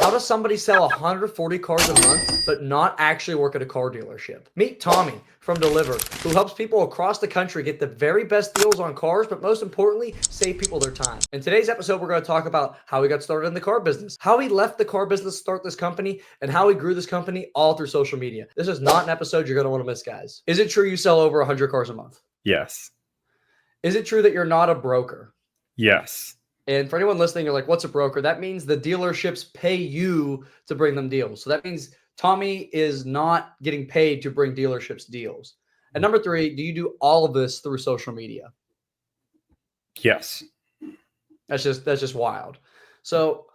How does somebody sell 140 cars a month but not actually work at a car dealership? Meet Tommy from Deliver, who helps people across the country get the very best deals on cars, but most importantly, save people their time. In today's episode, we're going to talk about how he got started in the car business, how he left the car business to start this company, and how he grew this company all through social media. This is not an episode you're going to want to miss, guys. Is it true you sell over 100 cars a month? Yes. Is it true that you're not a broker? Yes. And for anyone listening, you're like, what's a broker? That means the dealerships pay you to bring them deals. So that means Tommy is not getting paid to bring dealerships deals. And number three, do you do all of this through social media? Yes. That's just wild. So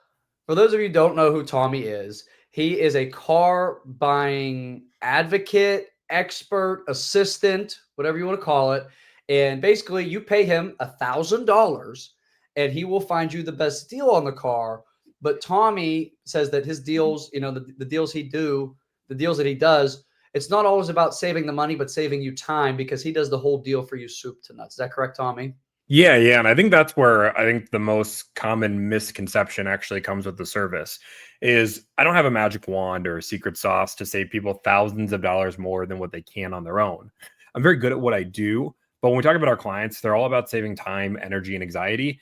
for those of you who don't know who Tommy is, he is a car buying advocate, expert, assistant, whatever you want to call it. And basically you pay him $1,000 and he will find you the best deal on the car. But Tommy says that his deals, the deals that he does, it's not always about saving the money, but saving you time, because he does the whole deal for you soup to nuts. Is that correct, Tommy? Yeah. And I think that's where I think the most common misconception actually comes with the service is I don't have a magic wand or a secret sauce to save people thousands of dollars more than what they can on their own. I'm very good at what I do. But when we talk about our clients, they're all about saving time, energy, and anxiety.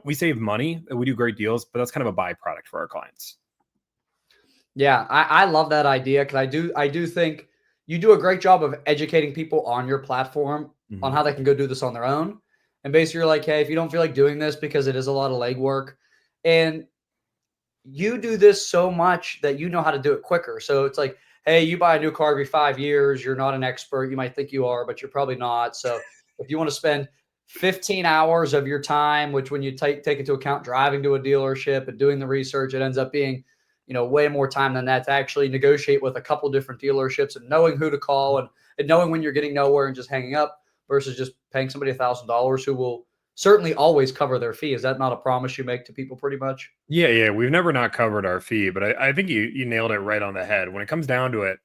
We save money, we do great deals, but that's kind of a byproduct for our clients. Yeah, I love that idea, because I do think you do a great job of educating people on your platform on how they can go do this on their own. And basically you're like, hey, if you don't feel like doing this, because it is a lot of legwork, and you do this so much that you know how to do it quicker. So it's like, hey, you buy a new car every 5 years. You're not an expert. You might think you are, but you're probably not. So if you want to spend 15 hours of your time, which when you take into account driving to a dealership and doing the research, it ends up being, way more time than that to actually negotiate with a couple different dealerships and knowing who to call and knowing when you're getting nowhere and just hanging up versus just paying somebody $1,000 who will certainly always cover their fee. Is that not a promise you make to people pretty much? Yeah. We've never not covered our fee, but I think you nailed it right on the head. When it comes down to it,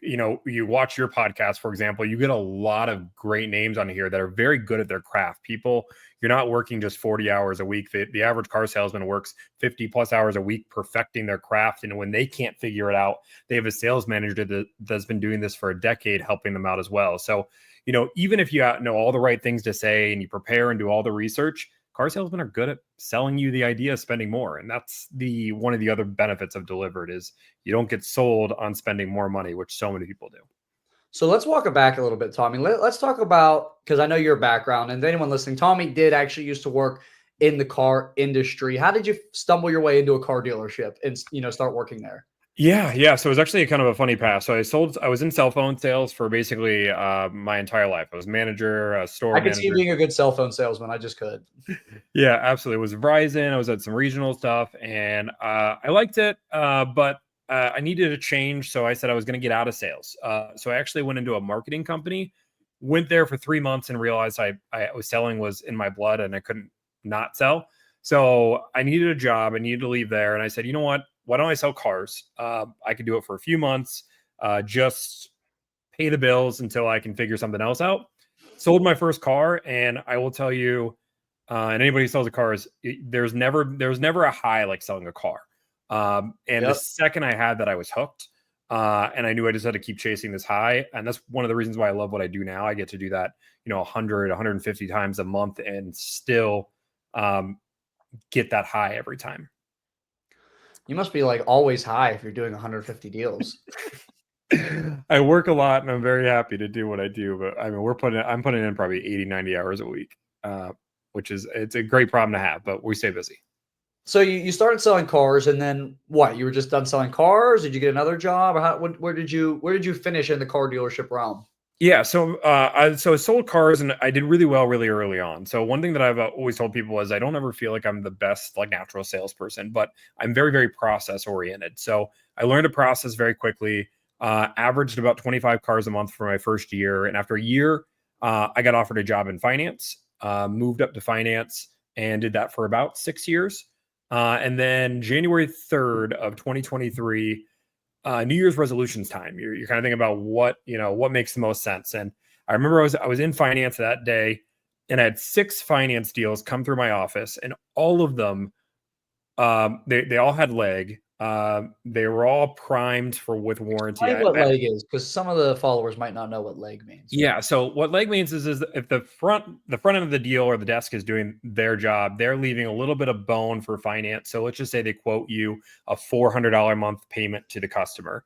you watch your podcast, for example, you get a lot of great names on here that are very good at their craft. People, you're not working just 40 hours a week. The average car salesman works 50 plus hours a week perfecting their craft. And when they can't figure it out, they have a sales manager that's been doing this for a decade, helping them out as well. So, even if you know all the right things to say and you prepare and do all the research, car salesmen are good at selling you the idea of spending more. And that's one of the other benefits of Delivered is you don't get sold on spending more money, which so many people do. So let's walk it back a little bit, Tommy. Let's talk about, because I know your background, and anyone listening, Tommy did actually used to work in the car industry. How did you stumble your way into a car dealership and, start working there? Yeah. So it was actually kind of a funny path. So I was in cell phone sales for basically my entire life. I was manager, store manager. I could see you being a good cell phone salesman. I just could. Yeah, absolutely. It was Verizon. I was at some regional stuff and I liked it, but I needed a change. So I said I was going to get out of sales. So I actually went into a marketing company, went there for 3 months and realized I was selling was in my blood and I couldn't not sell. So I needed a job. I needed to leave there. And I said, you know what? Why don't I sell cars? I could do it for a few months, just pay the bills until I can figure something else out. Sold my first car. And I will tell you, and anybody who sells a car there's never a high like selling a car. The second I had that, I was hooked. And I knew I just had to keep chasing this high. And that's one of the reasons why I love what I do now. I get to do that, 100, 150 times a month and still get that high every time. You must be like always high if you're doing 150 deals. I work a lot and I'm very happy to do what I do. But I mean, I'm putting in probably 80, 90 hours a week, it's a great problem to have, but we stay busy. So you started selling cars, and then what? You were just done selling cars? Did you get another job, or where did you finish in the car dealership realm? Yeah, so I sold cars and I did really well really early on. So one thing that I've always told people is I don't ever feel like I'm the best like natural salesperson, but I'm very, very process oriented. So I learned a process very quickly, averaged about 25 cars a month for my first year. And after a year, I got offered a job in finance, moved up to finance and did that for about 6 years. And then January 3rd of 2023, New Year's resolutions time. You're kind of thinking about what makes the most sense. And I remember I was in finance that day and I had 6 finance deals come through my office and all of them They all had leg. They were all primed with warranty. Explain what leg is, because some of the followers might not know what leg means. Yeah. So what leg means is if the front end of the deal or the desk is doing their job, they're leaving a little bit of bone for finance. So let's just say they quote you a $400 a month payment to the customer.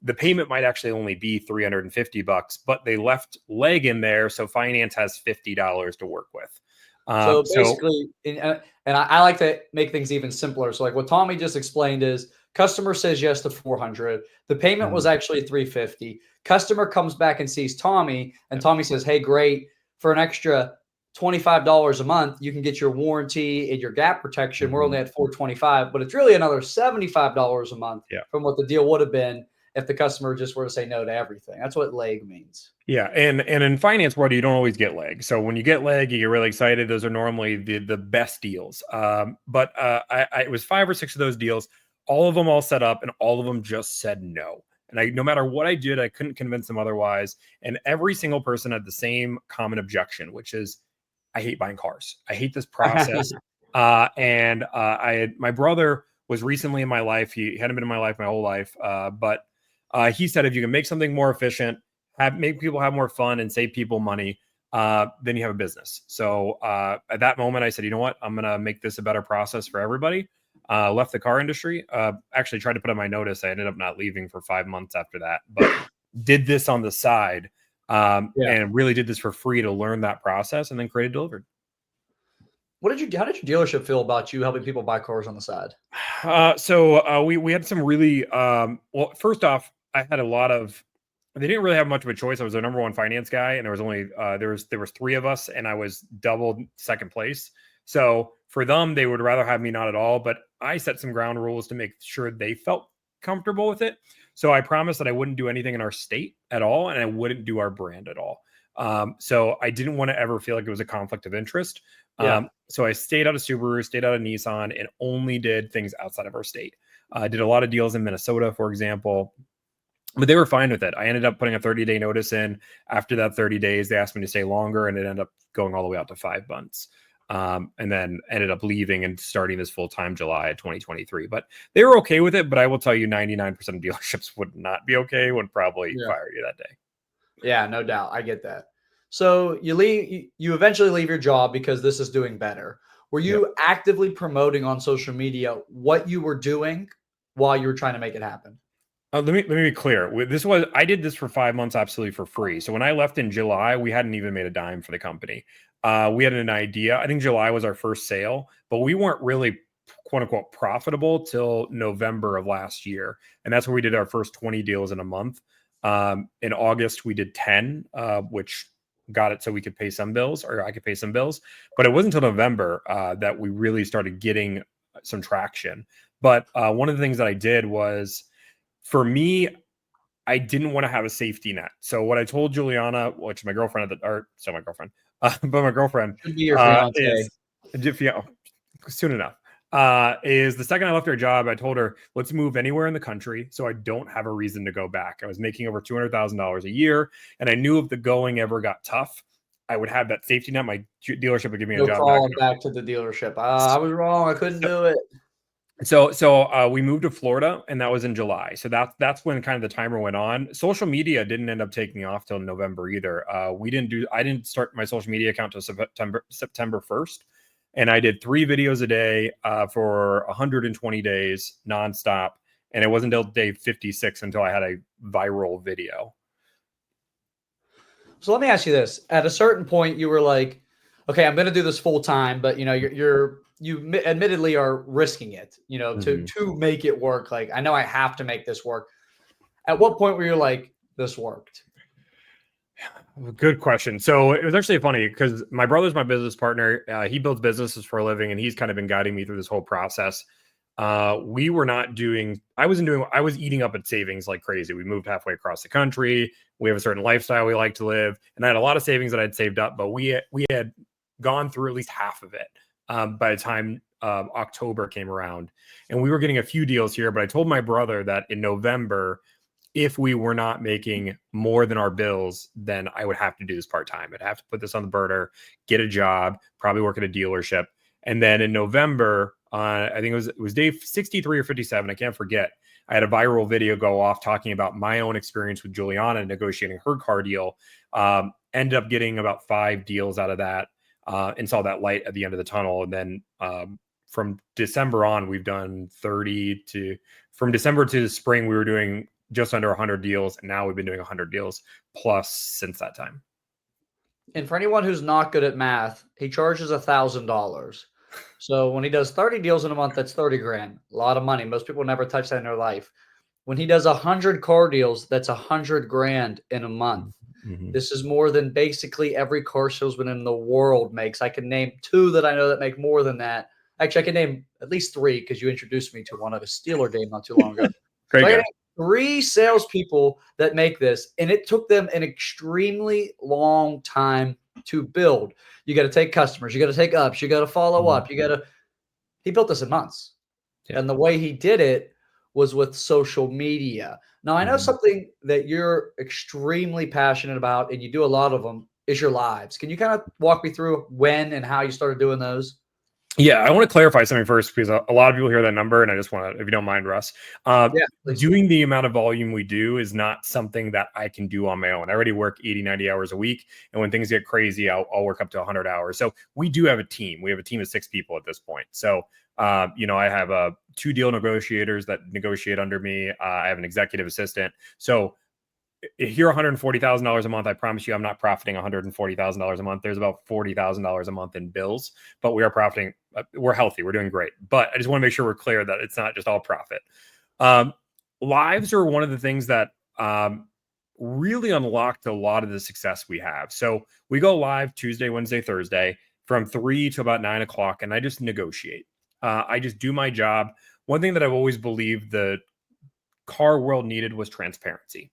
The payment might actually only be $350, but they left leg in there, so finance has $50 to work with. So basically, and I like to make things even simpler. So like what Tommy just explained is customer says yes to 400. The payment was actually 350. Customer comes back and sees Tommy, and Tommy says, "Hey, great, for an extra $25 a month, you can get your warranty and your gap protection. We're only at 425, but it's really another $75 a month from what the deal would have been if the customer just were to say no to everything." That's what leg means. Yeah, and in finance world, you don't always get leg. So when you get leg, you get really excited. Those are normally the best deals. But it was 5 or 6 of those deals, all of them all set up, and all of them just said no. And no matter what I did, I couldn't convince them otherwise. And every single person had the same common objection, which is, I hate buying cars. I hate this process. My brother was recently in my life. He hadn't been in my life my whole life, but he said, if you can make something more efficient, make people have more fun and save people money, then you have a business. So at that moment, I said, you know what? I'm going to make this a better process for everybody. Left the car industry. Actually tried to put on my notice. I ended up not leaving for 5 months after that, but did this on the side and really did this for free to learn that process, and then created Delivered. How did your dealership feel about you helping people buy cars on the side? So we had some really, well, first off, I had a lot of, they didn't really have much of a choice. I was their number one finance guy, and there was only there was 3 of us, and I was doubled second place. So for them, they would rather have me not at all. But I set some ground rules to make sure they felt comfortable with it. So I promised that I wouldn't do anything in our state at all, and I wouldn't do our brand at all. So I didn't want to ever feel like it was a conflict of interest. So I stayed out of Subaru, stayed out of Nissan, and only did things outside of our state. I did a lot of deals in Minnesota, for example. But they were fine with it. I ended up putting a 30-day notice in. After that 30 days, they asked me to stay longer, and it ended up going all the way out to 5 months. And then ended up leaving and starting this full-time July of 2023. But they were okay with it. But I will tell you, 99% of dealerships would not be okay, would probably fire you that day. Yeah, no doubt. I get that. So you eventually leave your job because this is doing better. Were you actively promoting on social media what you were doing while you were trying to make it happen? Let me be clear. I did this for 5 months absolutely for free. So when I left in July, we hadn't even made a dime for the company. We had an idea. I think July was our first sale, but we weren't really quote unquote profitable till November of last year. And that's where we did our first 20 deals in a month. In August, we did 10, which got it so we could pay some bills, or I could pay some bills. But it wasn't until November that we really started getting some traction. But one of the things that I did was, for me, I didn't want to have a safety net. So what I told Juliana, which is my girlfriend but my girlfriend Should be your fiance. Soon enough, is the second I left her job, I told her, let's move anywhere in the country so I don't have a reason to go back. I was making over $200,000 a year, and I knew if the going ever got tough, I would have that safety net. My dealership would give me a job crawling back to the dealership. I was wrong. I couldn't do it. So we moved to Florida, and that was in July. So that's when kind of the timer went on. Social media didn't end up taking off till November either. I didn't start my social media account till September 1st. And I did 3 videos a day for 120 days nonstop. And it wasn't until day 56 until I had a viral video. So let me ask you this. At a certain point, you were like, okay, I'm going to do this full time, but you admittedly are risking it, to make it work. Like, I know I have to make this work. At what point were you like, this worked? Good question. So it was actually funny because my brother's my business partner. He builds businesses for a living, and he's kind of been guiding me through this whole process. I was eating up at savings like crazy. We moved halfway across the country. We have a certain lifestyle we like to live. And I had a lot of savings that I'd saved up, but we had gone through at least half of it by the time October came around. And we were getting a few deals here, but I told my brother that in November, if we were not making more than our bills, then I would have to do this part-time. I'd have to put this on the burner, get a job, probably work at a dealership. And then in November, I think it was day 63 or 57. I can't forget. I had a viral video go off talking about my own experience with Juliana negotiating her car deal. Ended up getting about 5 deals out of that, and saw that light at the end of the tunnel. And then from December on, we've done 30 to, from December to the spring, we were doing just under 100 deals. And now we've been doing 100 deals plus since that time. And for anyone who's not good at math, he charges $1,000. So when he does 30 deals in a month, that's 30 grand. A lot of money. Most people never touch that in their life. When he does 100 car deals, that's 100 grand in a month. Mm-hmm. This is more than basically every car salesman in the world makes. I can name 2 that I know that make more than that. Actually, I can name at least 3 because you introduced me to one at a Steeler game not too long ago. Great guy. 3 salespeople that make this, and it took them an extremely long time to build. You got to take customers, you got to take ups, you got to follow up, he built this in months. Yeah. And the way he did it was with social media. Now, I know something that you're extremely passionate about, and you do a lot of them, is your lives. Can you kind of walk me through when and how you started doing those? Yeah, I want to clarify something first, because a lot of people hear that number, and I just want to, if you don't mind, Russ, doing the amount of volume we do is not something that I can do on my own. I already work 80, 90 hours a week. And when things get crazy, I'll work up to 100 hours. So we do have a team. We have a team of 6 people at this point. So, I have 2 deal negotiators that negotiate under me. I have an executive assistant. So if you're $140,000 a month, I promise you I'm not profiting $140,000 a month. There's about $40,000 a month in bills, but we are profiting. We're healthy. We're doing great. But I just want to make sure we're clear that it's not just all profit. Lives are one of the things that really unlocked a lot of the success we have. So we go live Tuesday, Wednesday, Thursday from 3 to about 9 o'clock, and I just negotiate. I just do my job. One thing that I've always believed the car world needed was transparency.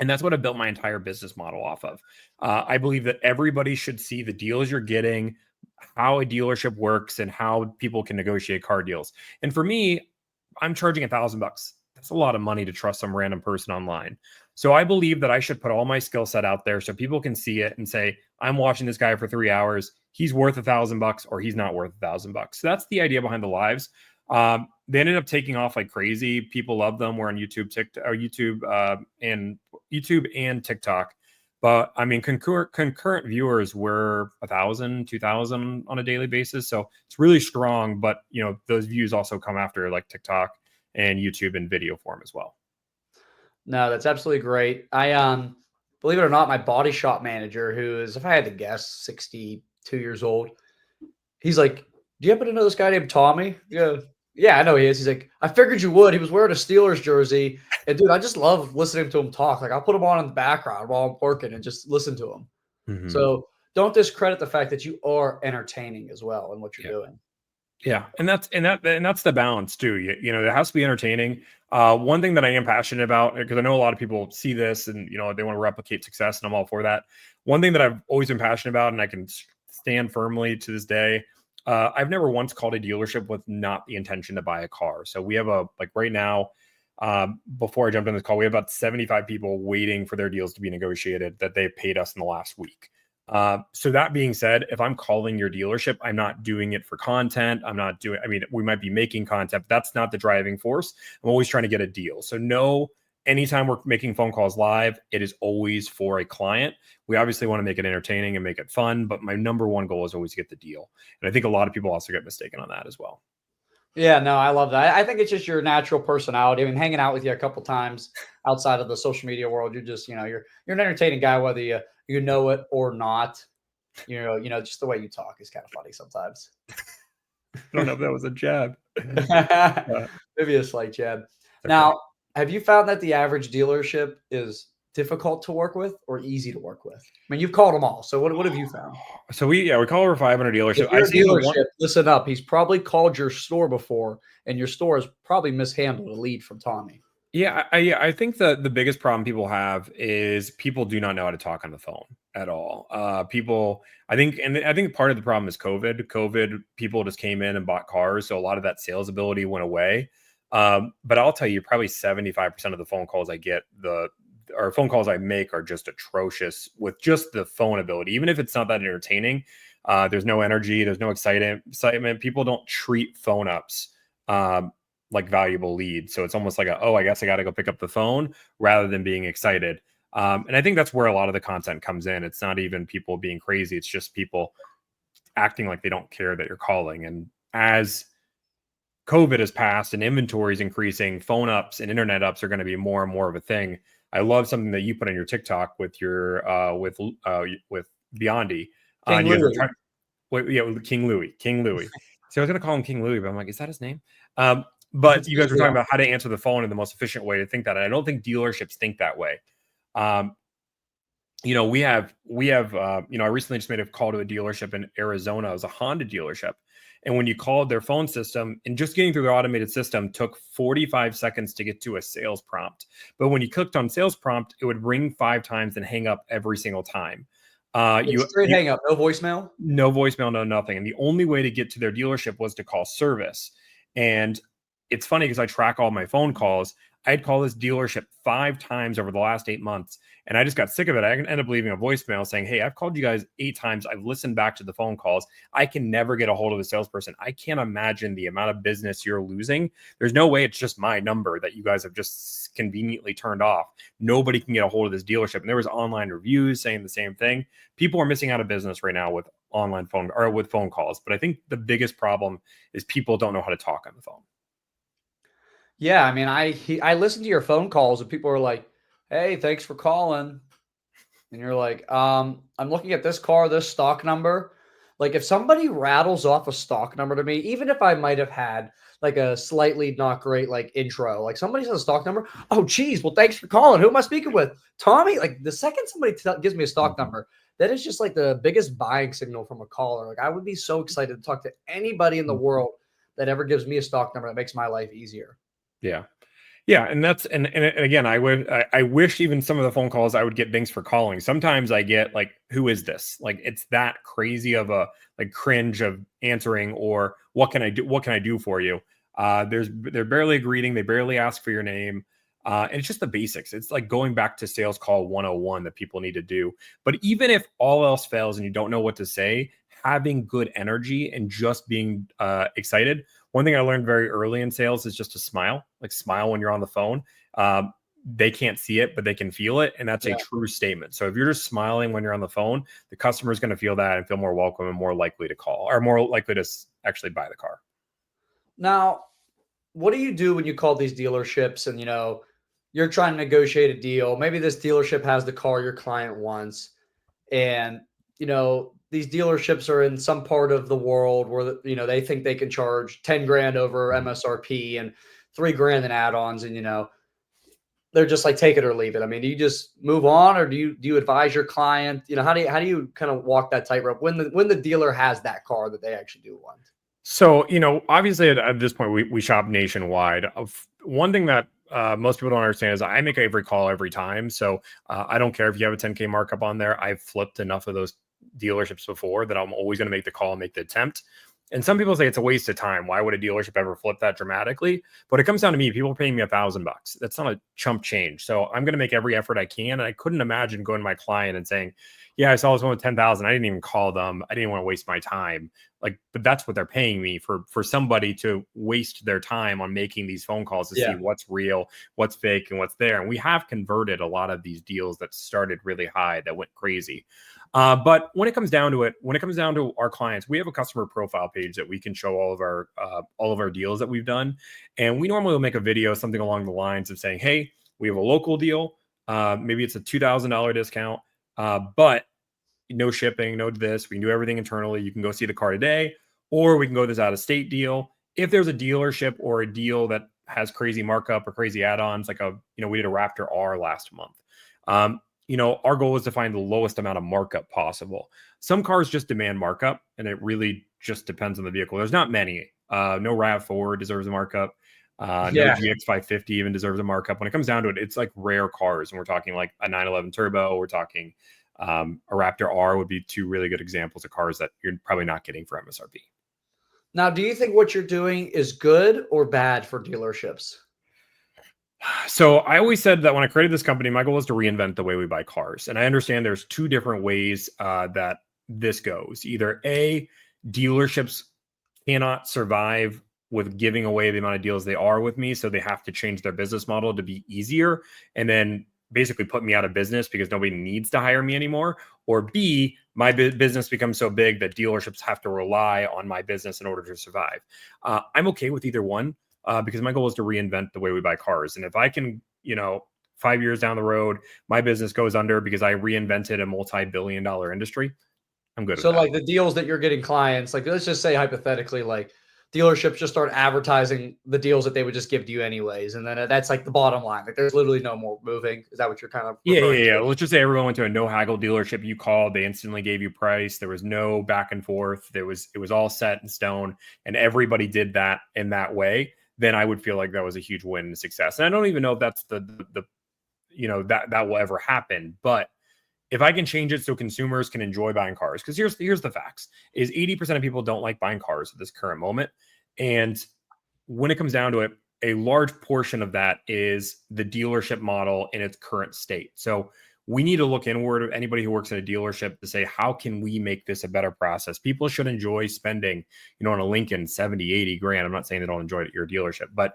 And that's what I built my entire business model off of. I believe that everybody should see the deals you're getting, how a dealership works, and how people can negotiate car deals. And for me, I'm charging $1,000. That's a lot of money to trust some random person online. So I believe that I should put all my skill set out there so people can see it and say, I'm watching this guy for 3 hours. He's worth $1,000 or he's not worth $1,000. So that's the idea behind the lives. They ended up taking off like crazy. People love them. We're on YouTube, TikTok, or YouTube and TikTok. But I mean, concurrent viewers were 1,000, 2,000 on a daily basis. So it's really strong. But those views also come after like TikTok and YouTube in video form as well. No, that's absolutely great. I believe it or not, my body shop manager, who is, if I had to guess, 62 years old, he's like, do you happen to know this guy named Tomi? Yeah, I know he is. He's like, I figured you would. He was wearing a Steelers jersey. And dude, I just love listening to him talk. Like, I'll put him on in the background while I'm working and just listen to him. Mm-hmm. So don't discredit the fact that you are entertaining as well in what you're doing. Yeah. And that's the balance too. It has to be entertaining. One thing that I am passionate about, because I know a lot of people see this and, they want to replicate success, and I'm all for that. One thing that I've always been passionate about, and I can stand firmly to this day, I've never once called a dealership with not the intention to buy a car. So we have right now, before I jumped on this call, we have about 75 people waiting for their deals to be negotiated that they've paid us in the last week. So that being said, if I'm calling your dealership, I'm not doing it for content. We might be making content, but that's not the driving force. I'm always trying to get a deal. So anytime we're making phone calls live, it is always for a client. We obviously want to make it entertaining and make it fun, but my number one goal is always to get the deal. And I think a lot of people also get mistaken on that as well. Yeah, no, I love that. I think it's just your natural personality. I mean, hanging out with you a couple times outside of the social media world, you're just, you're an entertaining guy, whether you know it or not. Just the way you talk is kind of funny sometimes. I don't know if that was a jab. Maybe a slight jab. Okay. Now, have you found that the average dealership is difficult to work with or easy to work with? I mean, you've called them all. So what have you found? So we call over 500 dealerships. If your dealership, listen up. He's probably called your store before, and your store has probably mishandled a lead from Tomi. Yeah, I think the biggest problem people have is people do not know how to talk on the phone at all. I think part of the problem is COVID. People just came in and bought cars, so a lot of that sales ability went away. But I'll tell you, probably 75% of the phone calls I get, phone calls I make are just atrocious with just the phone ability. Even if it's not that entertaining, There's no energy. There's no excitement. People don't treat phone ups like valuable leads. So it's almost like I guess I got to go pick up the phone rather than being excited. And I think that's where a lot of the content comes in. It's not even people being crazy. It's just people acting like they don't care that you're calling. And as COVID has passed and inventory is increasing, phone ups and internet ups are going to be more and more of a thing. I love something that you put on your TikTok with your with Biondi. King And you guys were Louis. with King Louis. So I was going to call him King Louis, but I'm like, is that his name? It's But you guys were usually talking on. about how to answer the phone in the most efficient way to think that. And I don't think dealerships think that way. We have, I recently just made a call to a dealership in Arizona. It was a Honda dealership. And when you called their phone system and just getting through their automated system took 45 seconds to get to a sales prompt. But when you clicked on sales prompt, it would ring 5 times and hang up every single time. It's straight hang up, no voicemail. No voicemail, no nothing. And the only way to get to their dealership was to call service. And it's funny because I track all my phone calls. I'd call this dealership 5 times over the last 8 months. And I just got sick of it. I ended up leaving a voicemail saying, hey, I've called you guys 8 times. I've listened back to the phone calls. I can never get a hold of a salesperson. I can't imagine the amount of business you're losing. There's no way it's just my number that you guys have just conveniently turned off. Nobody can get a hold of this dealership. And there was online reviews saying the same thing. People are missing out of business right now with online phone or with phone calls. But I think the biggest problem is people don't know how to talk on the phone. Yeah, I mean, I listen to your phone calls and people are like, "Hey, thanks for calling," and you're like, I'm looking at this car, this stock number." Like, if somebody rattles off a stock number to me, even if I might have had like a slightly not great like intro, like somebody says a stock number, oh, geez, well, thanks for calling. Who am I speaking with? Tommy. Like the second somebody gives me a stock number, that is just like the biggest buying signal from a caller. Like I would be so excited to talk to anybody in the world that ever gives me a stock number that makes my life easier. Yeah. Yeah, and that's and again, I wish even some of the phone calls I would get thanks for calling. Sometimes I get like, who is this? Like it's that crazy of a like cringe of answering or what can I do? What can I do for you? They're barely a greeting, they barely ask for your name. And it's just the basics. It's like going back to sales call 101 that people need to do. But even if all else fails and you don't know what to say, having good energy and just being excited. One thing I learned very early in sales is just to smile, like smile when you're on the phone. They can't see it, but they can feel it. And that's a true statement. So if you're just smiling when you're on the phone, the customer is going to feel that and feel more welcome and more likely to call or more likely to actually buy the car. Now, what do you do when you call these dealerships and you're trying to negotiate a deal? Maybe this dealership has the car your client wants, and these dealerships are in some part of the world where they think they can charge 10 grand over MSRP and 3 grand in add-ons, and they're just like take it or leave it. I mean, do you just move on, or do you advise your client? How do you kind of walk that tightrope when the dealer has that car that they actually do want? So, obviously at this point, we shop nationwide. One thing that most people don't understand is I make every call every time. So I don't care if you have a 10K markup on there. I've flipped enough of those dealerships before that I'm always going to make the call and make the attempt. And some people say it's a waste of time. Why would a dealership ever flip that dramatically? But it comes down to me. People are paying me $1,000. That's not a chump change. So I'm going to make every effort I can. And I couldn't imagine going to my client and saying, yeah, I saw this one with 10,000. I didn't even call them. I didn't want to waste my time. But that's what they're paying me for somebody to waste their time on making these phone calls to see what's real, what's fake, and what's there. And we have converted a lot of these deals that started really high that went crazy. But when it comes down to it, when it comes down to our clients, we have a customer profile page that we can show all of our deals that we've done. And we normally will make a video, something along the lines of saying, hey, we have a local deal. Maybe it's a $2,000 discount, but no shipping, no this. We can do everything internally. You can go see the car today, or we can go this out of state deal. If there's a dealership or a deal that has crazy markup or crazy add-ons, like we did a Raptor R last month. Our goal is to find the lowest amount of markup possible. Some cars just demand markup, and it really just depends on the vehicle. There's not many. No RAV4 deserves a markup. No GX550 even deserves a markup. When it comes down to it, it's like rare cars, and we're talking like a 911 Turbo. We're talking a Raptor R would be 2 really good examples of cars that you're probably not getting for MSRP. Now, do you think what you're doing is good or bad for dealerships? So I always said that when I created this company, my goal was to reinvent the way we buy cars. And I understand there's 2 different ways that this goes. Either A, dealerships cannot survive with giving away the amount of deals they are with me, so they have to change their business model to be easier, and then basically put me out of business because nobody needs to hire me anymore. Or B, my business becomes so big that dealerships have to rely on my business in order to survive. I'm okay with either one because my goal is to reinvent the way we buy cars. And if I can, 5 years down the road, my business goes under because I reinvented a multi-billion-dollar industry, I'm good with So that. like the deals that you're getting clients, like let's just say hypothetically, like dealerships just start advertising the deals that they would just give to you anyways. And then that's like the bottom line. Like there's literally no more moving. Is that what you're kind of referring Yeah. to? Let's just say everyone went to a no haggle dealership. You called, they instantly gave you price. There was no back and forth. It was all set in stone, and everybody did that in that way. Then I would feel like that was a huge win and success. And I don't even know if that's the that will ever happen. But if I can change it so consumers can enjoy buying cars, because here's the facts: is 80% of people don't like buying cars at this current moment, and when it comes down to it, a large portion of that is the dealership model in its current state. So we need to look inward. Anybody who works at a dealership to say, how can we make this a better process? People should enjoy spending, on a Lincoln 70, 80 grand. I'm not saying they don't enjoy it at your dealership, but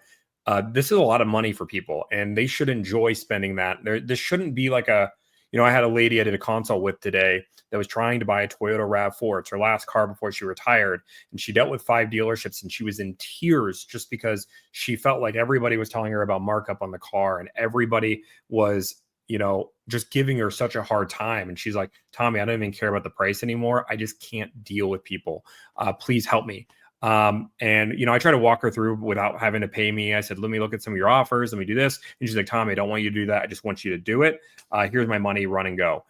this is a lot of money for people, and they should enjoy spending that. This shouldn't be like I had a lady I did a consult with today that was trying to buy a Toyota RAV4. It's her last car before she retired. And she dealt with 5 dealerships, and she was in tears just because she felt like everybody was telling her about markup on the car, and everybody was, just giving her such a hard time. And she's like, Tommy, I don't even care about the price anymore. I just can't deal with people. Please help me. And I try to walk her through without having to pay me. I said, let me look at some of your offers. Let me do this. And she's like, Tommy, I don't want you to do that. I just want you to do it. Here's my money, run and go.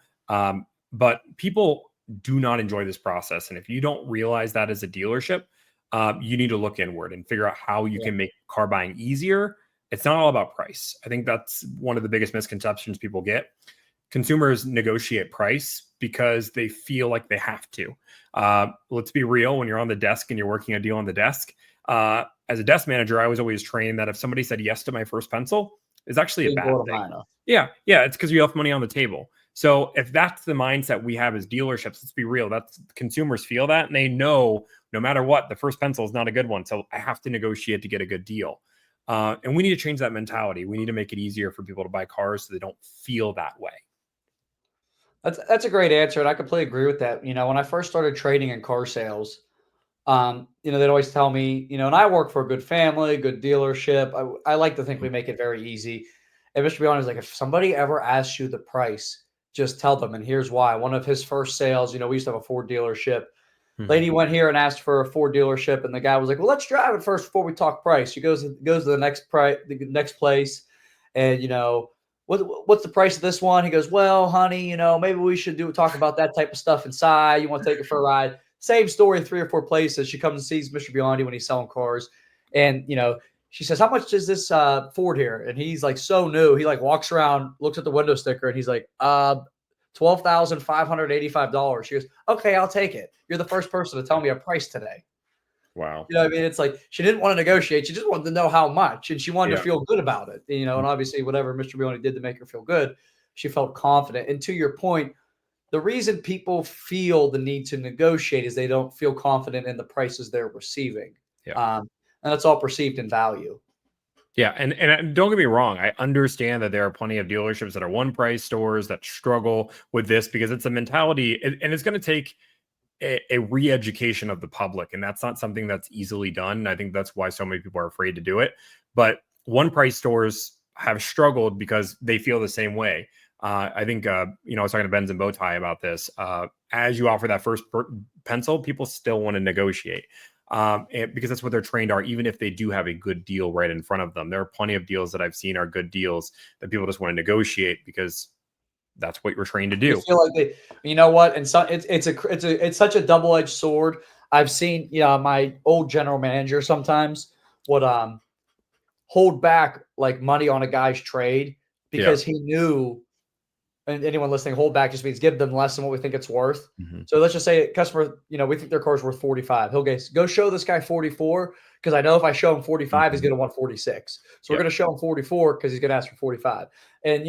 But people do not enjoy this process. And if you don't realize that as a dealership, you need to look inward and figure out how you can make car buying easier. It's not all about price. I think that's one of the biggest misconceptions people get. Consumers negotiate price because they feel like they have to. Let's be real. When you're on the desk and you're working a deal on the desk, as a desk manager, I was always trained that if somebody said yes to my first pencil, it's actually a bad thing. Yeah. It's because you left money on the table. So if that's the mindset we have as dealerships, let's be real. That's consumers feel that, and they know no matter what, the first pencil is not a good one. So I have to negotiate to get a good deal. And we need to change that mentality. We need to make it easier for people to buy cars so they don't feel that way. That's a great answer, and I completely agree with that. When I first started trading in car sales, they'd always tell me, and I work for a good family, good dealership. I like to think we make it very easy. And just to be honest, like if somebody ever asks you the price, just tell them. And here's why. One of his first sales, we used to have a Ford dealership. Lady went here and asked for a Ford dealership, and the guy was like, "Well, let's drive it first before we talk price." She goes to the next place, and what's the price of this one? He goes, "Well, honey, maybe we should talk about that type of stuff inside. You want to take it for a ride?" Same story, 3 or 4 places. She comes and sees Mr. Biondi when he's selling cars, and she says, "How much is this Ford here?" And he's like, so new. He like walks around, looks at the window sticker, and he's like, $12,585. She goes, "Okay, I'll take it. You're the first person to tell me a price today." Wow. You know what I mean? It's like she didn't want to negotiate. She just wanted to know how much, and she wanted to feel good about it. And obviously whatever Mr. Biondi did to make her feel good, she felt confident. And to your point, the reason people feel the need to negotiate is they don't feel confident in the prices they're receiving. And that's all perceived in value. Yeah, and don't get me wrong, I understand that there are plenty of dealerships that are one price stores that struggle with this because it's a mentality, and it's going to take a re-education of the public, and that's not something that's easily done. And I think that's why so many people are afraid to do it. But one price stores have struggled because they feel the same way. I think I was talking to Benz and Bowtie about this. As you offer that first pencil, people still want to negotiate. Because that's what they're trained are, even if they do have a good deal right in front of them. There are plenty of deals that I've seen are good deals that people just want to negotiate because that's what you're trained to do. I feel like you know what? And so it's such a double-edged sword. I've seen, my old general manager sometimes would hold back like money on a guy's trade because he knew. And anyone listening, hold back just means give them less than what we think it's worth. So let's just say customer, we think their car's worth 45. He'll go show this guy 44 because I know if I show him 45, he's going to want 46. So we're going to show him 44 because he's going to ask for 45. And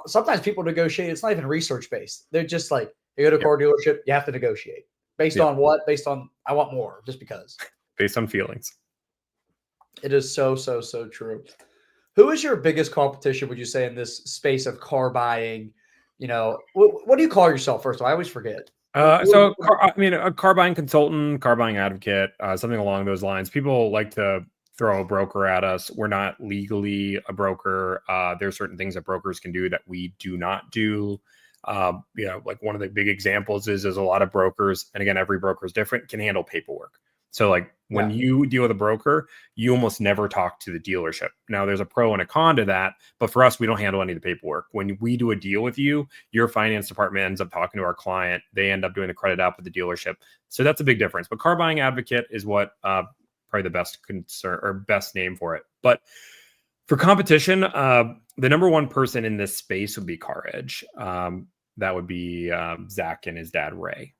sometimes people negotiate. It's not even research based. They're just like You go to a car dealership, you have to negotiate. Based on what? Based on, I want more, just because. Based on feelings. It is so true. Who is your biggest competition, would you say, in this space of car buying? You know, what do you call yourself, first of all? I always forget. A car buying consultant, car buying advocate, something along those lines. People like to throw a broker at us. We're not legally a broker. There's certain things that brokers can do that we do not do. Like one of the big examples is a lot of brokers, and again, every broker is different, can handle paperwork. So like when you deal with a broker, you almost never talk to the dealership. Now there's a pro and a con to that, but for us, we don't handle any of the paperwork. When we do a deal with you, your finance department ends up talking to our client. They end up doing the credit app with the dealership. So that's a big difference. But car buying advocate is what probably the best concern or best name for it. But for competition, the number one person in this space would be CarEdge. That would be Zach and his dad, Ray.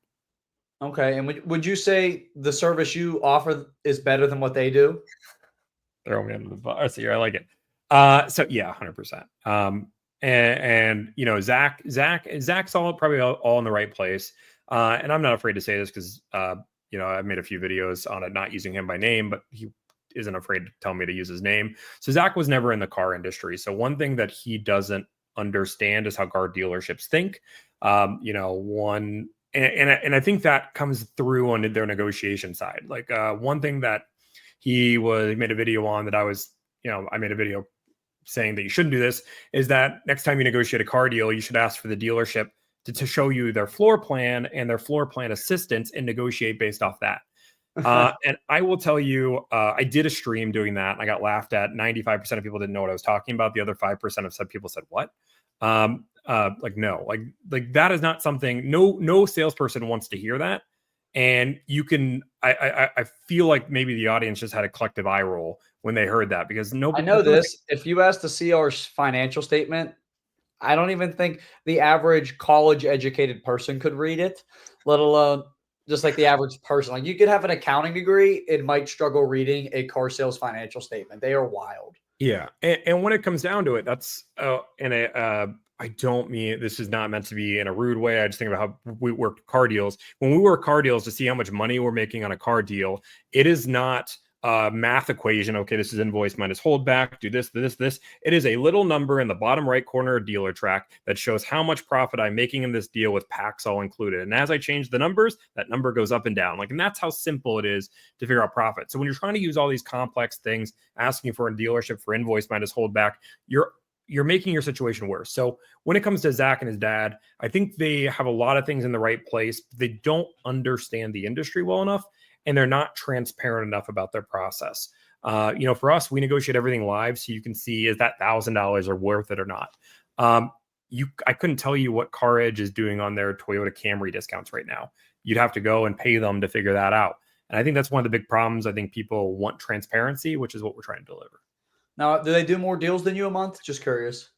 Okay. And would you say the service you offer is better than what they do? Throw me under the bus here. I like it. So yeah, 100%. And you know, Zach's all probably all in the right place. And I'm not afraid to say this because you know, I've made a few videos on it, not using him by name, but he isn't afraid to tell me to use his name. So Zach was never in the car industry. So one thing that he doesn't understand is how car dealerships think. You know, and I think that comes through on their negotiation side. Like one thing that he made a video on that I made a video saying that you shouldn't do this is that next time you negotiate a car deal, you should ask for the dealership to show you their floor plan and their floor plan assistance and negotiate based off that. And I will tell you, I did a stream doing that. And I got laughed at. 95% of people didn't know what I was talking about. The other 5% of people said, what? Like, no, like that is not something, no salesperson wants to hear that. And you can, I feel like maybe the audience just had a collective eye roll when they heard that, because nobody. I know this. If you ask to see our financial statement, I don't even think the average college educated person could read it, let alone just like the average person. Like you could have an accounting degree, it might struggle reading a car sales financial statement. They are wild. Yeah. And when it comes down to it, that's, I don't mean, this is not meant to be in a rude way. I just think about how we work car deals. When we work car deals to see how much money we're making on a car deal, it is not a math equation. Okay, this is invoice minus holdback. Do this. It is a little number in the bottom right corner of dealer track that shows how much profit I'm making in this deal with packs all included. And as I change the numbers, that number goes up and down. And that's how simple it is to figure out profit. So when you're trying to use all these complex things, asking for a dealership for invoice minus holdback, you're making your situation worse. So when it comes to Zach and his dad, I think they have a lot of things in the right place. They don't understand the industry well enough, and they're not transparent enough about their process. You know, for us, we negotiate everything live, so you can see, is that $1,000 or worth it or not? I couldn't tell you what CarEdge is doing on their Toyota Camry discounts right now. You'd have to go and pay them to figure that out. And I think that's one of the big problems. I think people want transparency, which is what we're trying to deliver. Now, do they do more deals than you a month? Just curious.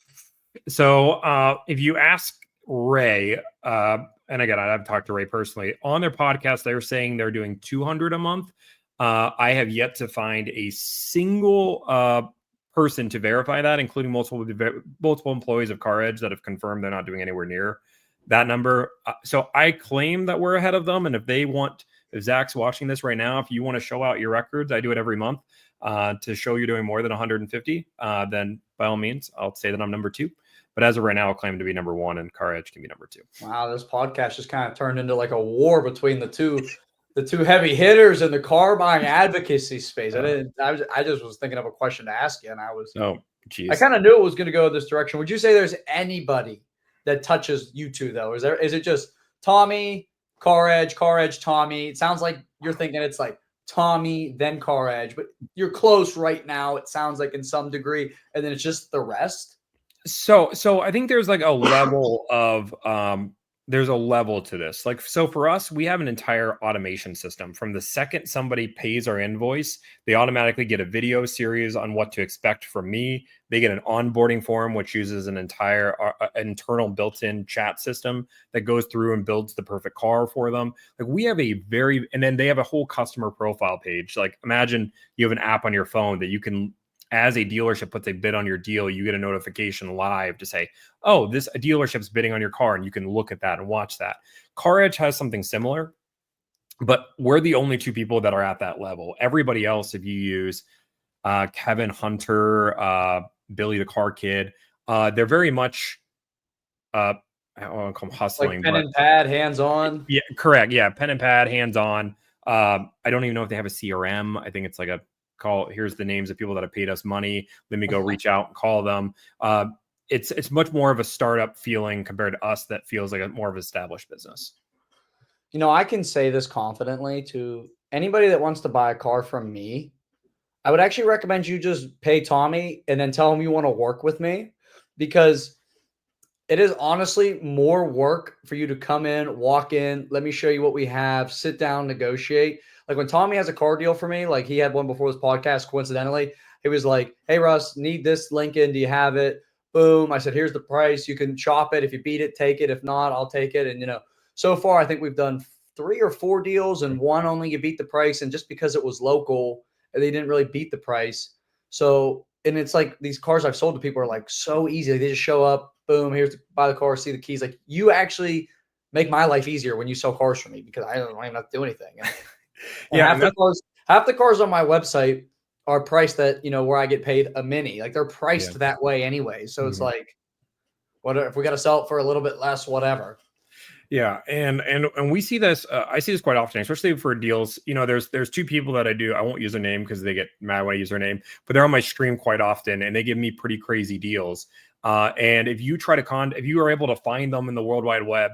So if you ask Ray, and again, I've talked to Ray personally on their podcast, they're saying they're doing 200 a month. I have yet to find a single person to verify that, including multiple employees of CarEdge that have confirmed they're not doing anywhere near that number. So I claim that we're ahead of them. And if Zach's watching this right now, if you want to show out your records, I do it every month to show you're doing more than 150, then by all means, I'll say that I'm number 2. But as of right now, I'll claim to be number 1, and CarEdge can be number 2. Wow, this podcast just kind of turned into like a war between the two heavy hitters in the car buying advocacy space. I just was thinking of a question to ask you, and I kind of knew it was going to go this direction. Would you say there's anybody that touches you two though? Is it just Tomi, CarEdge, Tomi? It sounds like you're thinking it's like Tomi, then CarEdge, but you're close right now. It sounds like in some degree, and then it's just the rest. So I think there's like a level of there's a level to this. Like, so for us, we have an entire automation system. From the second somebody pays our invoice, they automatically get a video series on what to expect from me. They get an onboarding form, which uses an entire internal built-in chat system that goes through and builds the perfect car for them. Like, we have and then they have a whole customer profile page. Like, imagine you have an app on your phone that you can as a dealership puts a bid on your deal, you get a notification live to say, oh, this a dealership's bidding on your car, and you can look at that and watch that. Car Edge has something similar, but we're the only two people that are at that level. Everybody else, if you use Kevin Hunter, Billy the Car Kid, they're very much I don't want to call them hustling, Like pen but and pad, hands on. yeah, correct. Yeah, pen and pad, hands on. I don't even know if they have a CRM. I think it's like a call. Here's the names of people that have paid us money. Let me go reach out and call them. It's much more of a startup feeling compared to us that feels like a more of an established business. You know, I can say this confidently to anybody that wants to buy a car from me. I would actually recommend you just pay Tomi and then tell him you want to work with me, because it is honestly more work for you to come in, walk in, let me show you what we have, sit down, negotiate. Like when Tomi has a car deal for me, like he had one before this podcast, coincidentally, he was like, hey, Russ, need this Lincoln. Do you have it? Boom. I said, here's the price. You can shop it. If you beat it, take it. If not, I'll take it. And, you know, so far, I think we've done 3 or 4 deals, and one only you beat the price. And just because it was local, they didn't really beat the price. So, and it's like these cars I've sold to people are like so easy. They just show up, boom, here's buy the car, see the keys. Like you actually make my life easier when you sell cars for me, because I don't even have to do anything. And Yeah, half the cars on my website are priced that, you know, where I get paid a mini. Like they're priced that way anyway. So it's like, what if we got to sell it for a little bit less, whatever. Yeah, and we see this. I see this quite often, especially for deals. You know, there's 2 people that I do. I won't use their name because they get mad when I use their name, but they're on my stream quite often, and they give me pretty crazy deals. And if you try to if you are able to find them in the World Wide Web,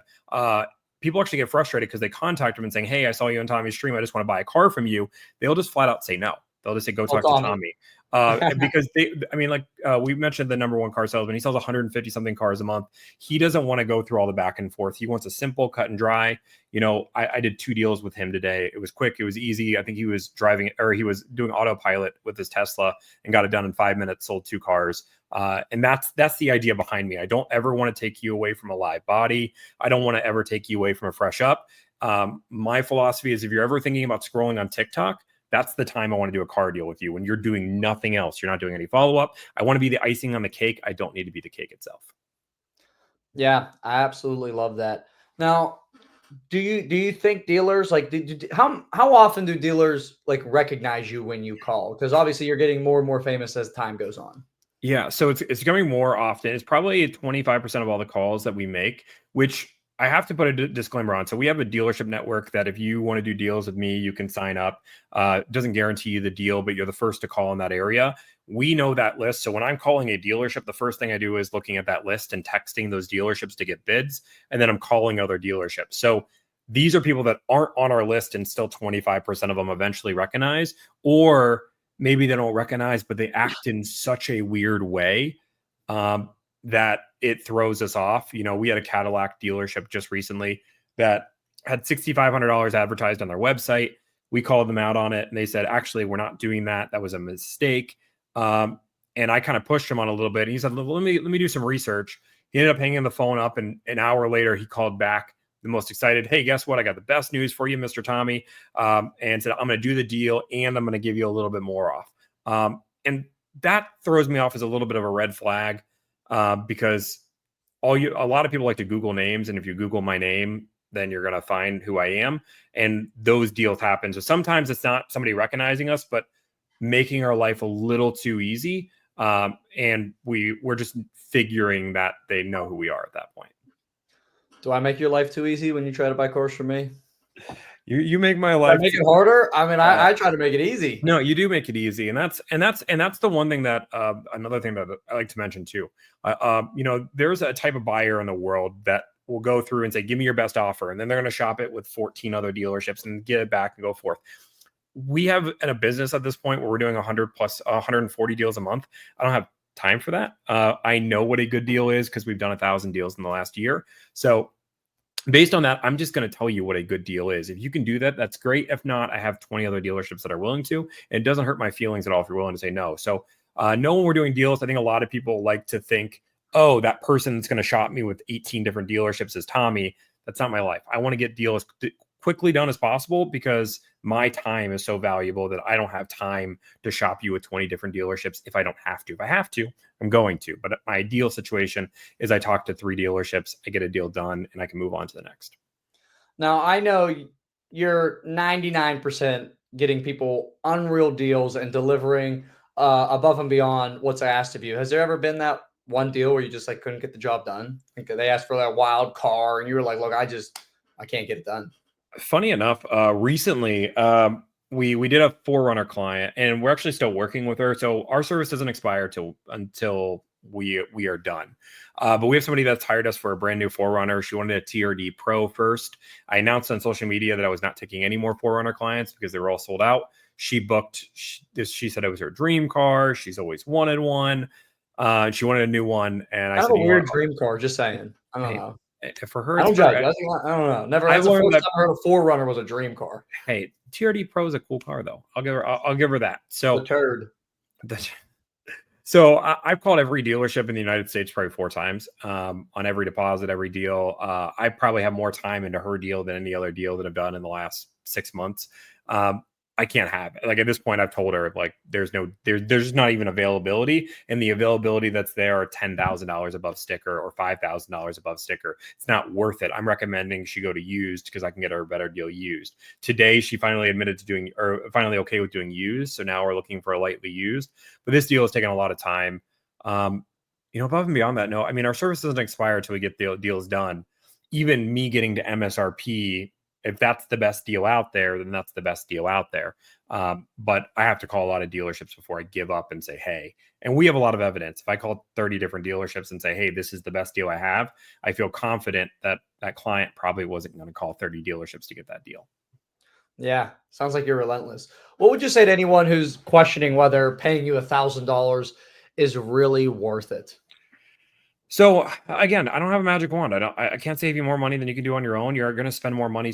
people actually get frustrated because they contact them and saying, "Hey, I saw you on Tommy's stream. I just want to buy a car from you." They'll just flat out say no. They'll just say, "Go talk to Tomi." Because we mentioned the number 1 car salesman. He sells 150 something cars a month. He doesn't want to go through all the back and forth. He wants a simple cut and dry. You know, I did 2 deals with him today. It was quick. It was easy. I think he was he was doing autopilot with his Tesla and got it done in 5 minutes, sold 2 cars. And that's the idea behind me. I don't ever want to take you away from a live body. I don't want to ever take you away from a fresh up. My philosophy is if you're ever thinking about scrolling on TikTok, that's the time I want to do a car deal with you when you're doing nothing else. You're not doing any follow-up. I want to be the icing on the cake. I don't need to be the cake itself. Yeah, I absolutely love that. Now, do you think dealers like how often do dealers like recognize you when you call? Because obviously you're getting more and more famous as time goes on. Yeah, so it's becoming more often. It's probably 25% of all the calls that we make, which I have to put a disclaimer on. So we have a dealership network that if you want to do deals with me, you can sign up. It doesn't guarantee you the deal, but you're the first to call in that area. We know that list. So when I'm calling a dealership, the first thing I do is looking at that list and texting those dealerships to get bids. And then I'm calling other dealerships. So these are people that aren't on our list and still 25% of them eventually recognize, or maybe they don't recognize, but they act in such a weird way that it throws us off. You know, we had a Cadillac dealership just recently that had $6,500 advertised on their website. We called them out on it and they said, actually, we're not doing that. That was a mistake. And I kind of pushed him on a little bit. And he said, let me do some research. He ended up hanging the phone up, and an hour later he called back the most excited. Hey, guess what? I got the best news for you, Mr. Tomi. And said, I'm going to do the deal and I'm going to give you a little bit more off. And that throws me off as a little bit of a red flag because a lot of people like to Google names. And if you Google my name, then you're going to find who I am. And those deals happen. So sometimes it's not somebody recognizing us, but making our life a little too easy. And we're just figuring that they know who we are at that point. Do I make your life too easy when you try to buy cars from me? You make my life make it harder. I mean, I try to make it easy. No, you do make it easy, and that's the one thing that another thing that I like to mention too. You know, there's a type of buyer in the world that will go through and say, "Give me your best offer," and then they're going to shop it with 14 other dealerships and get it back and go forth. We have a business at this point where we're doing 140 deals a month. I don't have time for that. I know what a good deal is because we've done 1,000 deals in the last year. So based on that, I'm just going to tell you what a good deal is. If you can do that, that's great. If not, I have 20 other dealerships that are willing to, and it doesn't hurt my feelings at all if you're willing to say no. So no, when we're doing deals, I think a lot of people like to think, oh, that person that's going to shop me with 18 different dealerships is Tomi. That's not my life. I want to get deals quickly done as possible, because my time is so valuable that I don't have time to shop you with 20 different dealerships if I don't have to. If I have to, I'm going to. But my ideal situation is I talk to 3 dealerships, I get a deal done, and I can move on to the next. Now, I know you're 99% getting people unreal deals and delivering above and beyond what's asked of you. Has there ever been that one deal where you just like couldn't get the job done? Like they asked for that wild car and you were like, look, I can't get it done. Funny enough, recently, we did a Forerunner client, and we're actually still working with her. So our service doesn't expire until we are done. But we have somebody that's hired us for a brand new Forerunner. She wanted a TRD Pro first. I announced on social media that I was not taking any more Forerunner clients because they were all sold out. She booked. She said it was her dream car. She's always wanted one. She wanted a new one, and I Kind said, of a "You weird want?" dream car. Just saying. I don't Hey, know. for her, I it's don't judge. better. I don't know. Never. I've That's the learned first that. time I heard a Forerunner was a dream car. Hey, TRD Pro is a cool car, though. I'll give her that. The turd. So I've called every dealership in the United States probably 4 times on every deposit, every deal. I probably have more time into her deal than any other deal that I've done in the last 6 months. I can't have it. Like at this point, I've told her like there's not even availability, and the availability that's there are $10,000 above sticker or $5,000 above sticker. It's not worth it. I'm recommending she go to used because I can get her a better deal used. Today, she finally admitted to doing, or finally okay with doing used. So now we're looking for a lightly used. But this deal has taken a lot of time. Above and beyond that, no, I mean our service doesn't expire until we get the deals done. Even me getting to MSRP, if that's the best deal out there, then that's the best deal out there. But I have to call a lot of dealerships before I give up and say, hey, and we have a lot of evidence. If I call 30 different dealerships and say, hey, this is the best deal I have, I feel confident that that client probably wasn't going to call 30 dealerships to get that deal. Yeah, sounds like you're relentless. What would you say to anyone who's questioning whether paying you $1,000 is really worth it? So again, I don't have a magic wand. I can't save you more money than you can do on your own. You're going to spend more money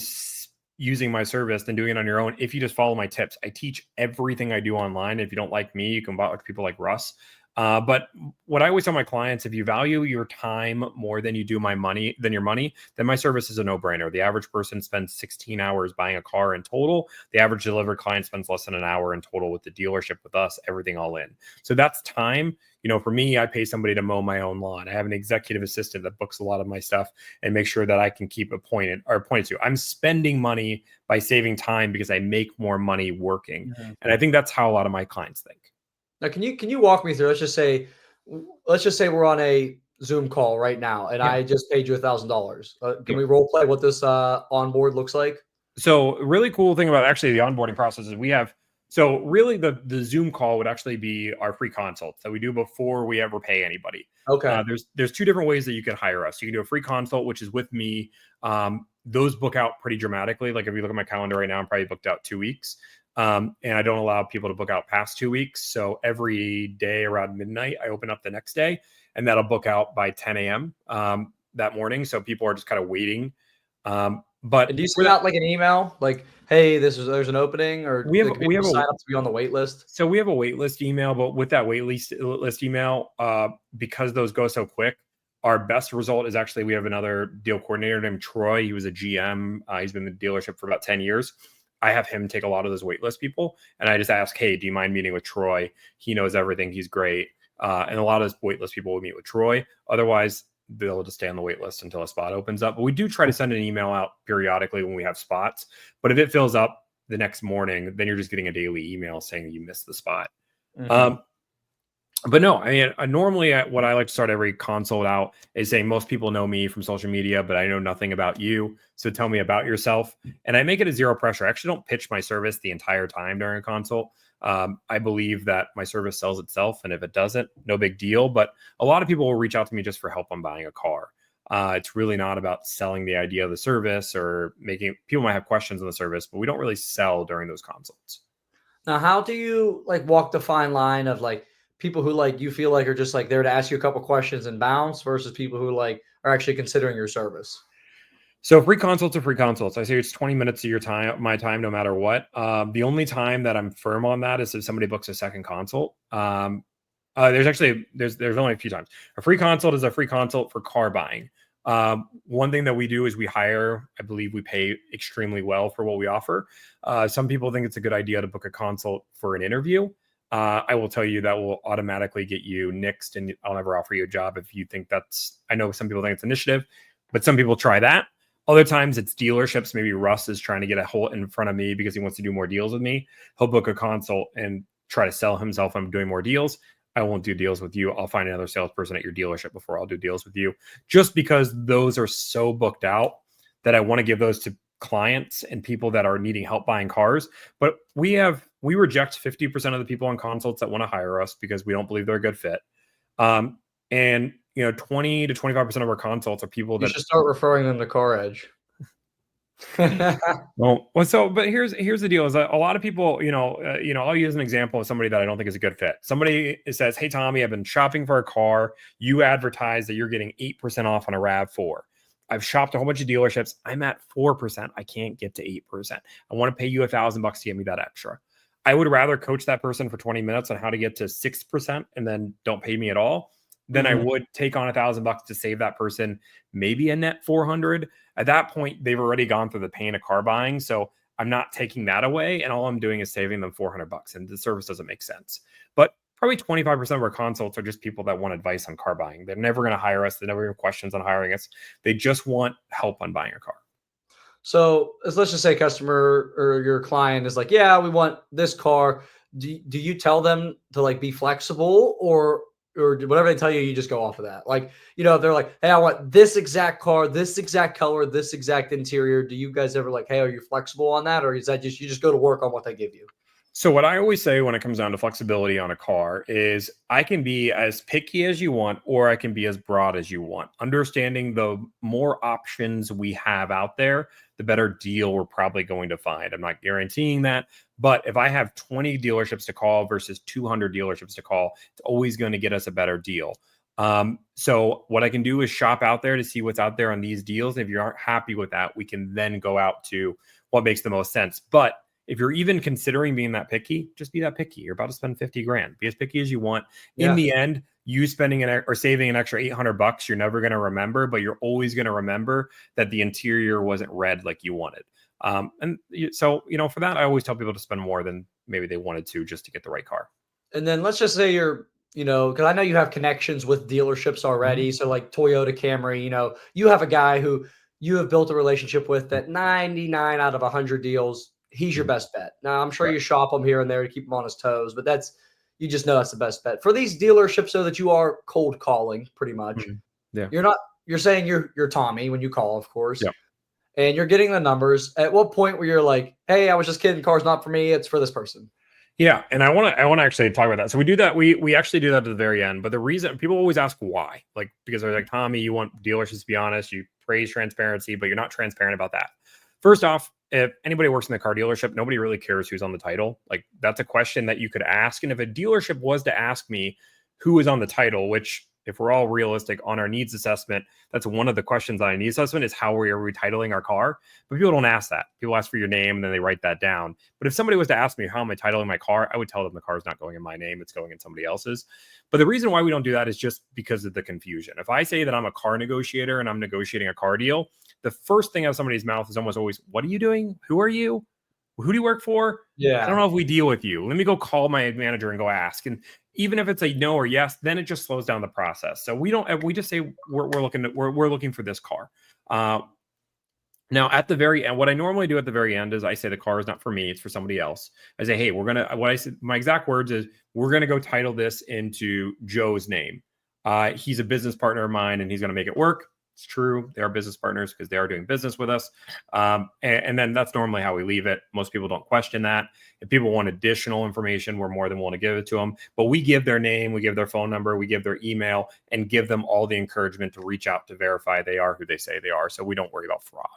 using my service than doing it on your own if you just follow my tips. I teach everything I do online. If you don't like me, you can watch people like Russ. But what I always tell my clients, if you value your time more than you do your money, then my service is a no-brainer. The average person spends 16 hours buying a car in total. The average delivered client spends less than an hour in total with the dealership with us, everything all in. So that's time. For me, I pay somebody to mow my own lawn. I have an executive assistant that books a lot of my stuff and makes sure that I can keep pointed to. I'm spending money by saving time because I make more money working. Mm-hmm. And I think that's how a lot of my clients think. Now, can you walk me through? Let's just say we're on a Zoom call right now, and I just paid you $1,000. Can we role play what this onboard looks like? So, really cool thing about actually the onboarding process is we have. So, really, the Zoom call would actually be our free consult that we do before we ever pay anybody. Okay. There's 2 different ways that you can hire us. You can do a free consult, which is with me. Those book out pretty dramatically. Like if you look at my calendar right now, I'm probably booked out 2 weeks. And I don't allow people to book out past 2 weeks. So every day around midnight, I open up the next day, and that'll book out by 10 a.m. That morning. So people are just kind of waiting. But do you send out like an email, like, "Hey, there's an opening," or we have a sign up to be on the wait list? So we have a wait list email, but with that wait list email, because those go so quick, our best result is actually we have another deal coordinator named Troy. He was a GM. He's been in the dealership for about 10 years. I have him take a lot of those waitlist people, and I just ask, hey, do you mind meeting with Troy? He knows everything. He's great. And a lot of those waitlist people will meet with Troy. Otherwise, they'll just stay on the waitlist until a spot opens up. But we do try to send an email out periodically when we have spots. But if it fills up the next morning, then you're just getting a daily email saying that you missed the spot. Mm-hmm. But no, I mean, normally what I like to start every consult out is saying most people know me from social media, but I know nothing about you. So tell me about yourself. And I make it a zero pressure. I actually don't pitch my service the entire time during a consult. I believe that my service sells itself. And if it doesn't, no big deal. But a lot of people will reach out to me just for help on buying a car. It's really not about selling the idea of the service or people might have questions on the service, but we don't really sell during those consults. Now, how do you walk the fine line of people who you feel like are just there to ask you a couple questions and bounce versus people who are actually considering your service? So free consults are free consults. I say it's 20 minutes of my time, no matter what. The only time that I'm firm on that is if somebody books a second consult. There's only a few times. A free consult is a free consult for car buying. One thing that we do is we hire, I believe we pay extremely well for what we offer. Some people think it's a good idea to book a consult for an interview. I will tell you that will automatically get you nixed, and I'll never offer you a job if you think that's, I know some people think it's initiative, but some people try that. Other times it's dealerships. Maybe Russ is trying to get a hole in front of me because he wants to do more deals with me. He'll book a consult and try to sell himself on doing more deals. I won't do deals with you. I'll find another salesperson at your dealership before I'll do deals with you, just because those are so booked out that I want to give those to clients and people that are needing help buying cars. But we reject 50% of the people on consults that want to hire us because we don't believe they're a good fit. And 20 to 25% of our consults are people You that should start referring them to Car Edge. But here's the deal: is that a lot of people, I'll use an example of somebody that I don't think is a good fit. Somebody says, "Hey, Tommy, I've been shopping for a car. You advertise that you're getting 8% off on a RAV4. I've shopped a whole bunch of dealerships. I'm at 4%. I can't get to 8%. I want to pay you $1,000 to get me that extra." I would rather coach that person for 20 minutes on how to get to 6% and then don't pay me at all than I would take on $1,000 to save that person maybe a net 400. At that point, they've already gone through the pain of car buying. So I'm not taking that away. And all I'm doing is saving them $400, and the service doesn't make sense. But probably 25% of our consults are just people that want advice on car buying. They're never going to hire us. They never have questions on hiring us. They just want help on buying a car. So let's just say customer or your client is like, yeah, we want this car. Do you tell them to like be flexible, or whatever they tell you, you just go off of that? Like, if they're like, hey, I want this exact car, this exact color, this exact interior. Do you guys ever like, hey, are you flexible on that? Or is that just, you just go to work on what they give you? So what I always say when it comes down to flexibility on a car is I can be as picky as you want, or I can be as broad as you want. Understanding the more options we have out there, the better deal we're probably going to find. I'm not guaranteeing that, but if I have 20 dealerships to call versus 200 dealerships to call, it's always going to get us a better deal. So what I can do is shop out there to see what's out there on these deals. If you aren't happy with that, we can then go out to what makes the most sense. But if you're even considering being that picky, just be that picky. You're about to spend 50 grand. Be as picky as you want. Yeah. In the end, you spending or saving an extra $800, you're never going to remember, but you're always going to remember that the interior wasn't red like you wanted. So for that, I always tell people to spend more than maybe they wanted to just to get the right car. And then let's just say you're, because I know you have connections with dealerships already. So like Toyota Camry, you have a guy who you have built a relationship with that 99 out of 100 deals, he's your best bet. Now, I'm sure you shop him here and there to keep him on his toes, but you just know that's the best bet. For these dealerships, so that you are cold calling pretty much. Yeah. You're saying you're Tommy when you call, of course. Yeah. And you're getting the numbers. At what point where you're like, hey, I was just kidding, car's not for me, it's for this person? Yeah, and I want to actually talk about that. So we do that. We actually do that at the very end. But the reason people always ask why, like, because they're like, Tommy, you want dealerships to be honest, you praise transparency, but you're not transparent about that. First off, if anybody works in the car dealership, nobody really cares who's on the title. Like, that's a question that you could ask. And if a dealership was to ask me who is on the title, which, if we're all realistic on our needs assessment, that's one of the questions on a needs assessment is how we are retitling our car. But people don't ask that. People ask for your name and then they write that down. But if somebody was to ask me how am I titling my car, I would tell them the car is not going in my name. It's going in somebody else's. But the reason why we don't do that is just because of the confusion. If I say that I'm a car negotiator and I'm negotiating a car deal, the first thing out of somebody's mouth is almost always, what are you doing? Who are you? Who do you work for? Yeah. I don't know if we deal with you. Let me go call my manager and go ask. And even if it's a no or yes, then it just slows down the process. So we just say we're looking for this car. Now at the very end, what I normally do at the very end is I say the car is not for me, it's for somebody else. I say, hey, my exact words is we're gonna go title this into Joe's name. He's a business partner of mine and he's gonna make it work. It's true. They are business partners because they are doing business with us. And then that's normally how we leave it. Most people don't question that. If people want additional information, we're more than willing to give it to them. But we give their name, we give their phone number, we give their email, and give them all the encouragement to reach out to verify they are who they say they are. So we don't worry about fraud.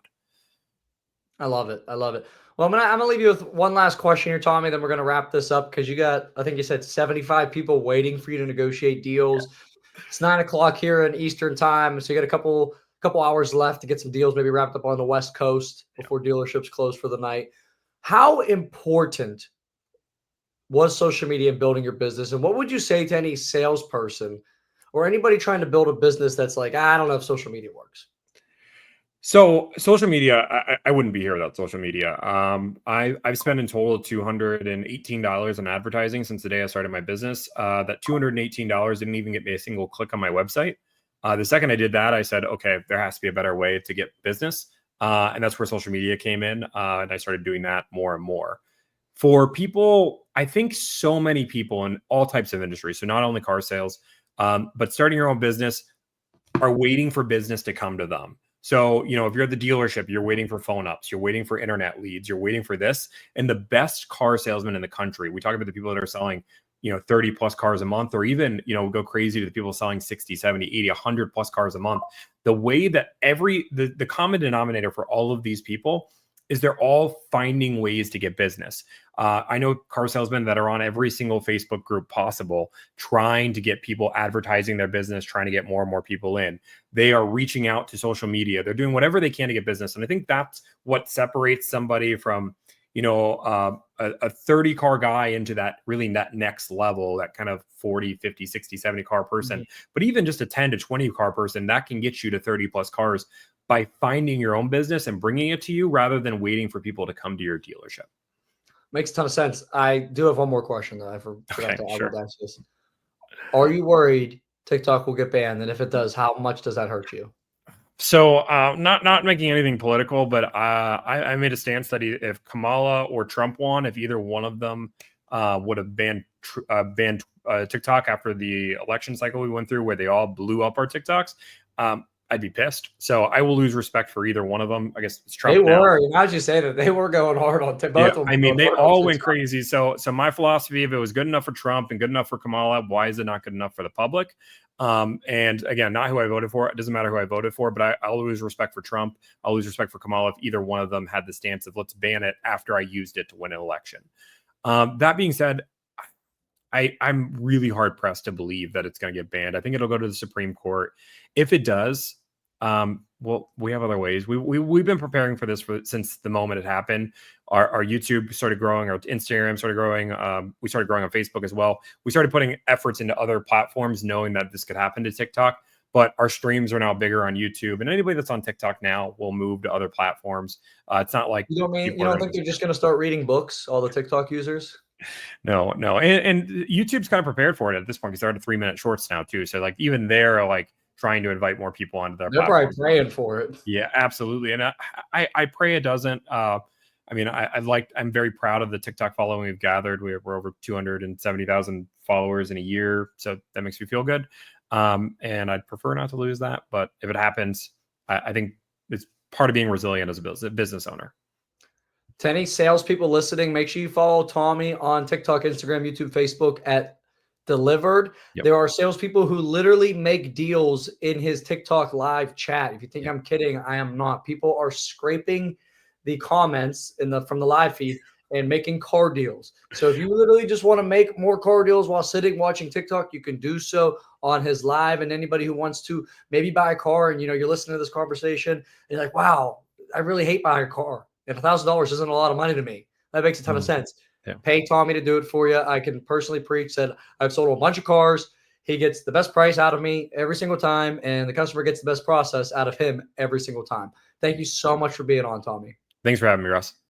I love it. I love it. Well, I'm gonna leave you with one last question here, Tommy. Then we're gonna wrap this up because you got, I think you said 75 people waiting for you to negotiate deals. Yeah. It's 9 o'clock here in Eastern time. So you got a couple hours left to get some deals maybe wrapped up on the West Coast before dealerships close for the night. How important was social media in building your business? And what would you say to any salesperson or anybody trying to build a business that's like, I don't know if social media works? So social media, I wouldn't be here without social media. I've spent in total $218 on advertising since the day I started my business. That $218 didn't even get me a single click on my website. The second I did that, I said, okay, there has to be a better way to get business. And that's where social media came in. And I started doing that more and more. For people, I think so many people in all types of industries, so not only car sales, but starting your own business, are waiting for business to come to them. So, if you're at the dealership, you're waiting for phone ups, you're waiting for internet leads, you're waiting for this. And the best car salesman in the country, we talk about the people that are selling, 30 plus cars a month, or even, go crazy to the people selling 60, 70, 80, 100 plus cars a month. The way that the common denominator for all of these people is they're all finding ways to get business. I know car salesmen that are on every single Facebook group possible, trying to get people advertising their business, trying to get more and more people in. They are reaching out to social media. They're doing whatever they can to get business. And I think that's what separates somebody from, a 30 car guy into that next level, that kind of 40, 50, 60, 70 car person. Mm-hmm. But even just a 10 to 20 car person, that can get you to 30 plus cars by finding your own business and bringing it to you rather than waiting for people to come to your dealership. Makes a ton of sense. I do have one more question though. I forgot to sure. ask this. Are you worried TikTok will get banned? And if it does, how much does that hurt you? So not making anything political, but I made a stance that if Kamala or Trump won, if either one of them would have banned TikTok after the election cycle we went through, where they all blew up our TikToks, I'd be pissed. So I will lose respect for either one of them. I guess it's Trump. They were. Now that you say that, they were going hard on both of them. I mean, they all went crazy. So my philosophy, if it was good enough for Trump and good enough for Kamala, why is it not good enough for the public? And again, not who I voted for. It doesn't matter who I voted for, but I'll lose respect for Trump. I'll lose respect for Kamala if either one of them had the stance of let's ban it after I used it to win an election. That being said, I'm really hard pressed to believe that it's going to get banned. I think it'll go to the Supreme Court. If it does, well, we have other ways. We've been preparing for this since the moment it happened. Our YouTube started growing, our Instagram started growing. We started growing on Facebook as well. We started putting efforts into other platforms, knowing that this could happen to TikTok. But our streams are now bigger on YouTube, and anybody that's on TikTok now will move to other platforms. It's not like you don't think they're just going to start reading books, all the TikTok users? No. And YouTube's kind of prepared for it at this point because they're at 3-minute shorts now too. So like even they're like trying to invite more people onto their platform. They're probably praying for it. Yeah, absolutely. And I pray it doesn't. I mean, I'm very proud of the TikTok following we've gathered. We're over 270,000 followers in a year. So that makes me feel good. And I'd prefer not to lose that. But if it happens, I think it's part of being resilient as a business owner. To any salespeople listening, make sure you follow Tomi on TikTok, Instagram, YouTube, Facebook at Delivered. Yep. There are salespeople who literally make deals in his TikTok live chat. If you think I'm kidding, I am not. People are scraping the comments from the live feed and making car deals. So if you literally just want to make more car deals while sitting watching TikTok, you can do so on his live. And anybody who wants to maybe buy a car and you're listening to this conversation and you're like, wow, I really hate buying a car. And $1,000 isn't a lot of money to me. That makes a ton of sense. Yeah. Pay Tomi to do it for you. I can personally preach that I've sold a bunch of cars. He gets the best price out of me every single time, and the customer gets the best process out of him every single time. Thank you so much for being on, Tomi. Thanks for having me, Russ.